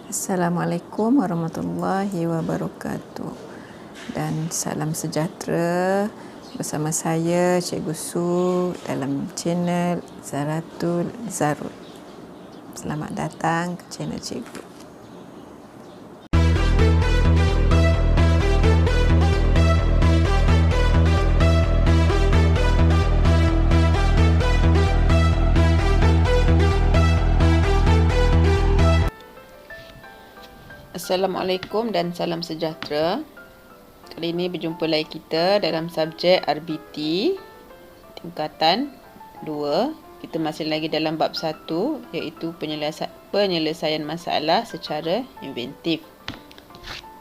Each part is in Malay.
Assalamualaikum warahmatullahi wabarakatuh dan salam sejahtera bersama saya Cikgu Su dalam channel Zaratul Zarul. Selamat datang ke channel Cikgu. Assalamualaikum dan salam sejahtera. Kali ini berjumpa lagi kita dalam subjek RBT tingkatan 2. Kita masih lagi dalam bab 1 iaitu penyelesaian masalah secara inventif.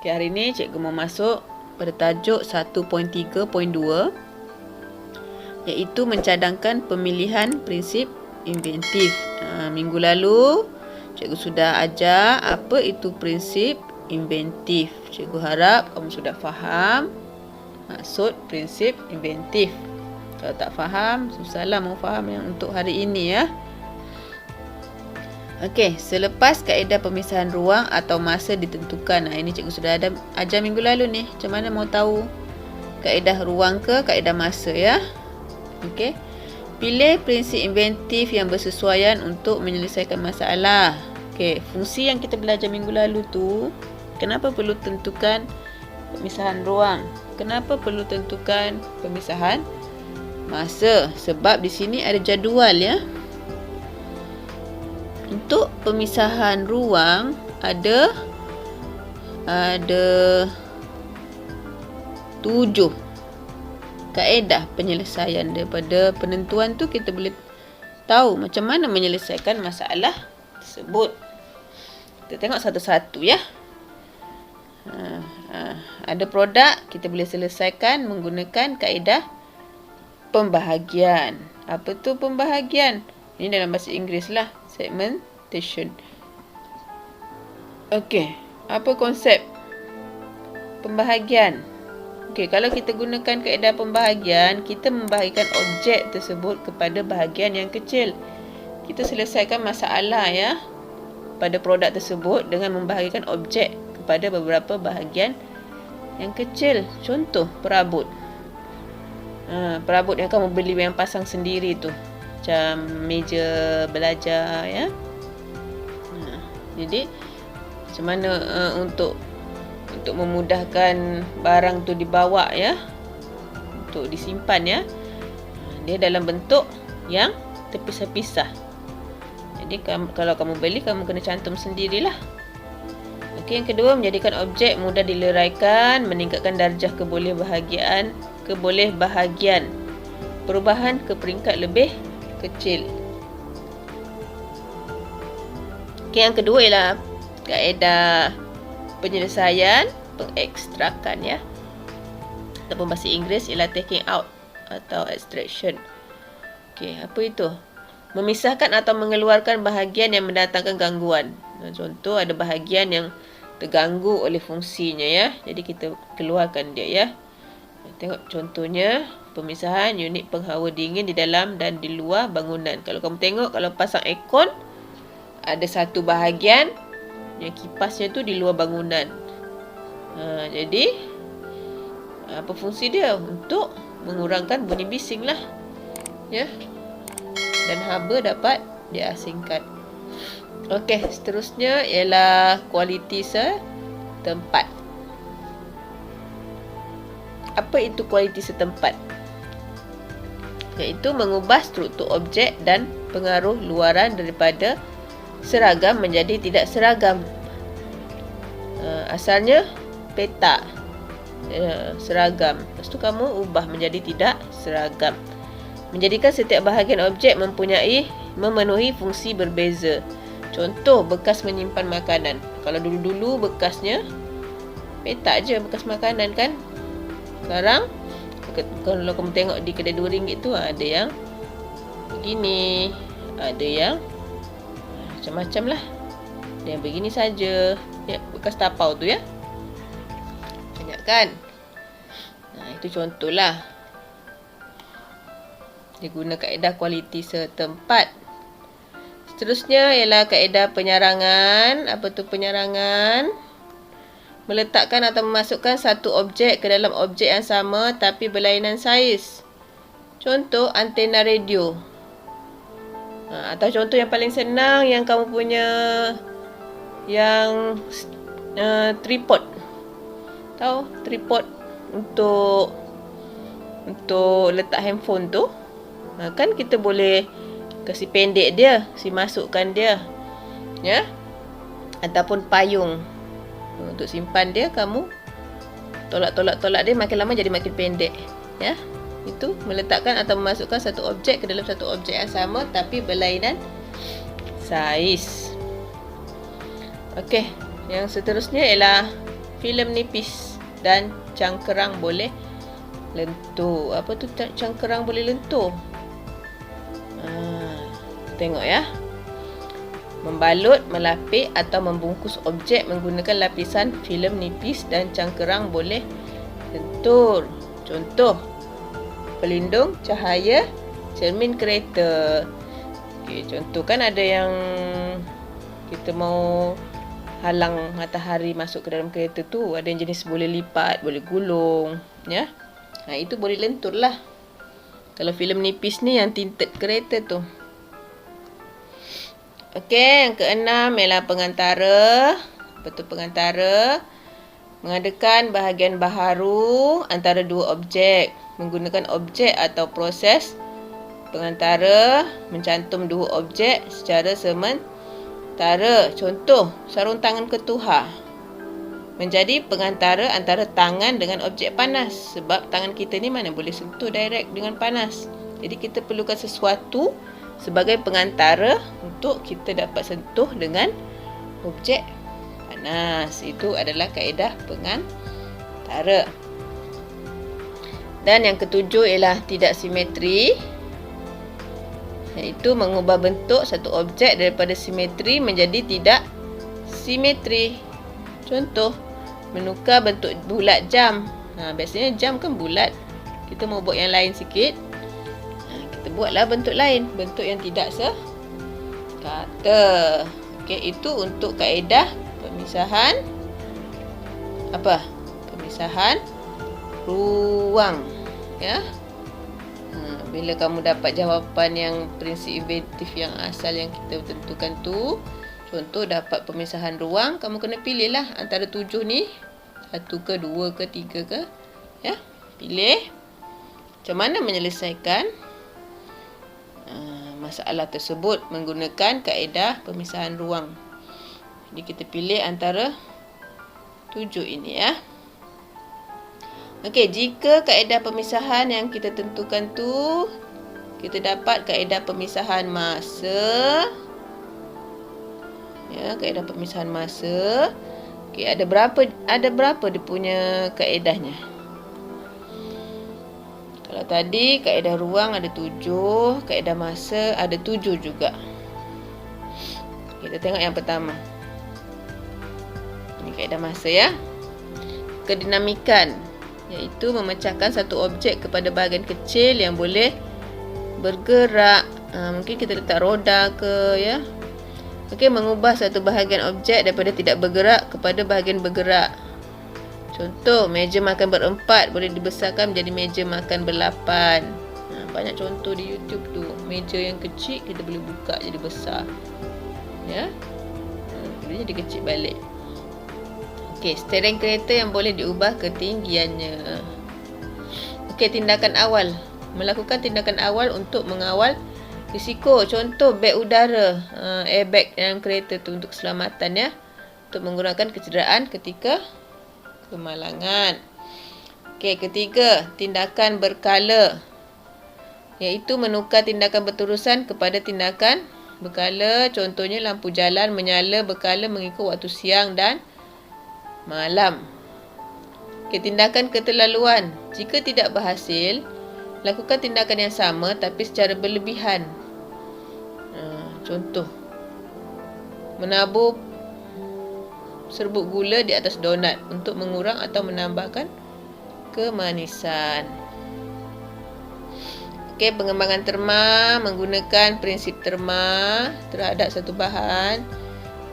Okay, hari ini cikgu mau masuk pada tajuk 1.3.2 iaitu mencadangkan pemilihan prinsip inventif. Minggu lalu cikgu sudah ajar apa itu prinsip inventif. Cikgu harap kamu sudah faham maksud prinsip inventif. Kalau tak faham, susahlah mau faham yang untuk hari ini ya. Okey, selepas kaedah pemisahan ruang atau masa ditentukan. Ini cikgu sudah ada ajar minggu lalu ni. Macam mana mau tahu kaedah ruang ke kaedah masa ya? Okey. Pilih prinsip inventif yang bersesuaian untuk menyelesaikan masalah. Okey, fungsi yang kita belajar minggu lalu tu, kenapa perlu tentukan pemisahan ruang? Kenapa perlu tentukan pemisahan masa? Sebab di sini ada jadual ya. Untuk pemisahan ruang ada 7 kaedah penyelesaian. Daripada penentuan tu kita boleh tahu macam mana menyelesaikan masalah tersebut. Kita tengok satu-satu ya. Ada produk kita boleh selesaikan menggunakan kaedah pembahagian. Apa tu pembahagian? Ini dalam bahasa Inggeris lah, segmentation. Okey, apa konsep pembahagian? Okey, kalau kita gunakan kaedah pembahagian, kita membahagikan objek tersebut kepada bahagian yang kecil. Kita selesaikan masalah ya pada produk tersebut dengan membahagikan objek kepada beberapa bahagian yang kecil. Contoh perabot. Perabot yang kamu beli yang pasang sendiri tu, macam meja belajar ya. Jadi macam mana untuk memudahkan barang tu dibawa ya, untuk disimpan ya, dia dalam bentuk yang terpisah-pisah. Jadi kalau kamu beli, kamu kena cantum sendirilah. Okey, yang kedua, menjadikan objek mudah dileraikan, meningkatkan darjah kebolehbahagian, perubahan ke peringkat lebih kecil. Okey, yang kedua ialah kaedah penyelesaian pengekstrakan ya, ataupun bahasa Inggeris ialah taking out atau extraction. Okey, apa itu? Memisahkan atau mengeluarkan bahagian yang mendatangkan gangguan. Contoh ada bahagian yang terganggu oleh fungsinya ya, jadi kita keluarkan dia ya. Tengok contohnya, pemisahan unit penghawa dingin di dalam dan di luar bangunan. Kalau kamu tengok, kalau pasang aircon, ada satu bahagian yang kipasnya tu di luar bangunan. Jadi apa fungsi dia? Untuk mengurangkan bunyi bising lah ya, dan haba dapat diasingkan. Okey, seterusnya ialah kualiti setempat. Apa itu kualiti setempat? Iaitu mengubah struktur objek dan pengaruh luaran daripada seragam menjadi tidak seragam. Asalnya peta seragam, lepas tu kamu ubah menjadi tidak seragam. Menjadikan setiap bahagian objek memenuhi fungsi berbeza. Contoh, bekas menyimpan makanan. Kalau dulu-dulu bekasnya peta je, bekas makanan kan. Sekarang kalau kamu tengok di kedai RM2 tu, ada yang begini, ada yang macam-macam lah. Ada yang begini saja ya, bekas tapau tu ya, banyak kan. Itu contohlah. Dia guna kaedah kualiti setempat. Seterusnya ialah kaedah penyarangan. Apa tu penyarangan? Meletakkan atau memasukkan satu objek ke dalam objek yang sama tapi berlainan saiz. Contoh antena radio. Atau contoh yang paling senang yang kamu punya yang tripod. Tahu tripod untuk letak handphone tu? Kan kita boleh kasi pendek dia, kasi masukkan dia. Ya? Ataupun payung. Untuk simpan dia, kamu tolak dia, makin lama jadi makin pendek. Ya? Itu meletakkan atau memasukkan satu objek ke dalam satu objek yang sama tapi berlainan saiz. Okey, yang seterusnya ialah filem nipis dan cangkerang boleh lentur. Apa tu cangkerang boleh lentur? Tengok ya. Membalut, melapik atau membungkus objek menggunakan lapisan filem nipis dan cangkerang boleh lentur. Contoh, pelindung cahaya cermin kereta. Okey, contoh kan ada yang kita mau halang matahari masuk ke dalam kereta tu, ada yang jenis boleh lipat, boleh gulung, ya. Itu boleh lentur lah. Kalau filem nipis ni yang tinted kereta tu. Okey, yang keenam ialah pengantara. Apa tu pengantara? Mengadakan bahagian baharu antara dua objek. Menggunakan objek atau proses pengantara mencantum dua objek secara sementara. Contoh, sarung tangan ketuhar menjadi pengantara antara tangan dengan objek panas. Sebab tangan kita ni mana boleh sentuh direct dengan panas. Jadi kita perlukan sesuatu sebagai pengantara untuk kita dapat sentuh dengan objek panas. Itu adalah kaedah pengantara. Dan yang ketujuh ialah tidak simetri, iaitu mengubah bentuk satu objek daripada simetri menjadi tidak simetri. Contoh, menukar bentuk bulat jam. Biasanya jam kan bulat. Kita mau buat yang lain sikit, kita buatlah bentuk lain, bentuk yang tidak sekata. Okey, itu untuk kaedah pemisahan apa? Pemisahan ruang, ya. Bila kamu dapat jawapan yang prinsip inventif yang asal yang kita tentukan tu, contoh dapat pemisahan ruang, kamu kena pilihlah antara 7 ni, 1 ke 2 ke 3 ke, ya. Pilih macam mana menyelesaikan masalah tersebut menggunakan kaedah pemisahan ruang. Jadi kita pilih antara 7 ini, ya. Okey, jika kaedah pemisahan yang kita tentukan tu, kita dapat kaedah pemisahan masa. Ya, kaedah pemisahan masa. Okey, ada berapa dia punya kaedahnya? Kalau tadi kaedah ruang ada 7, kaedah masa ada 7 juga. Kita tengok yang pertama. Ini kaedah masa, ya. Kedinamikan, iaitu memecahkan satu objek kepada bahagian kecil yang boleh bergerak. Mungkin kita letak roda ke, ya. Okey, mengubah satu bahagian objek daripada tidak bergerak kepada bahagian bergerak. Contoh, meja makan berempat boleh dibesarkan menjadi meja makan berlapan. Banyak contoh di YouTube tu. Meja yang kecil kita boleh buka jadi besar, ya. Boleh jadi kecil balik. Okey, steering kereta yang boleh diubah ketinggiannya. Okey, tindakan awal. Melakukan tindakan awal untuk mengawal risiko. Contoh, beg udara, airbag dalam kereta tu untuk keselamatan, ya. Untuk mengurangkan kecederaan ketika kemalangan. Okey, ketiga, tindakan berkala, iaitu menukar tindakan berterusan kepada tindakan berkala. Contohnya, lampu jalan menyala berkala mengikut waktu siang dan malam. Okey, tindakan keterlaluan. Jika tidak berhasil, lakukan tindakan yang sama tapi secara berlebihan. Contoh, menabur serbuk gula di atas donat untuk mengurang atau menambahkan kemanisan. Okey, pengembangan terma menggunakan prinsip terma terhadap satu bahan.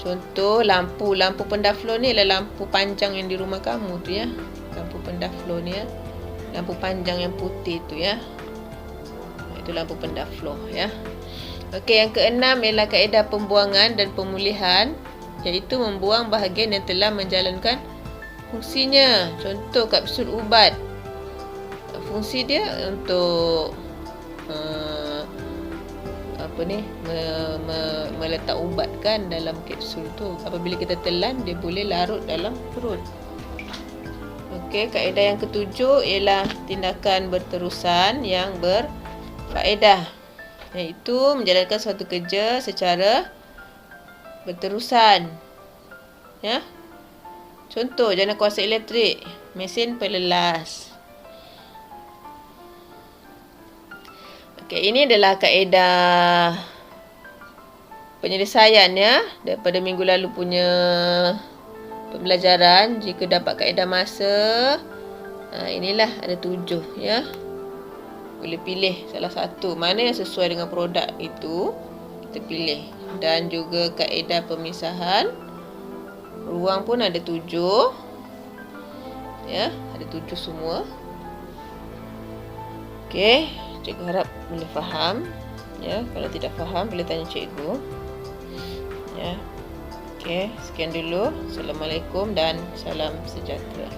Contoh lampu pendaflor ni adalah lampu panjang yang di rumah kamu tu ya. Lampu pendaflor ni ya. Lampu panjang yang putih tu ya. Itu lampu pendaflor ya. Okey, yang keenam ialah kaedah pembuangan dan pemulihan, iaitu membuang bahagian yang telah menjalankan fungsinya. Contoh kapsul ubat. Fungsi dia untuk meletak ubat kan dalam kapsul tu. Apabila kita telan, dia boleh larut dalam perut. Okey, kaedah yang ketujuh ialah tindakan berterusan yang berfaedah, iaitu menjalankan suatu kerja secara berterusan. Ya. Contoh jana kuasa elektrik, mesin pelelas. Okey, ini adalah kaedah penyelesaian ya daripada minggu lalu punya pembelajaran. Jika dapat kaedah masa, inilah ada 7 ya. Boleh pilih salah satu mana yang sesuai dengan produk itu, kita pilih. Dan juga kaedah pemisahan ruang pun ada 7 ya, ada 7 semua. Okey, cikgu harap boleh faham ya. Kalau tidak faham boleh tanya cikgu ya. Okey, sekian dulu. Assalamualaikum dan salam sejahtera.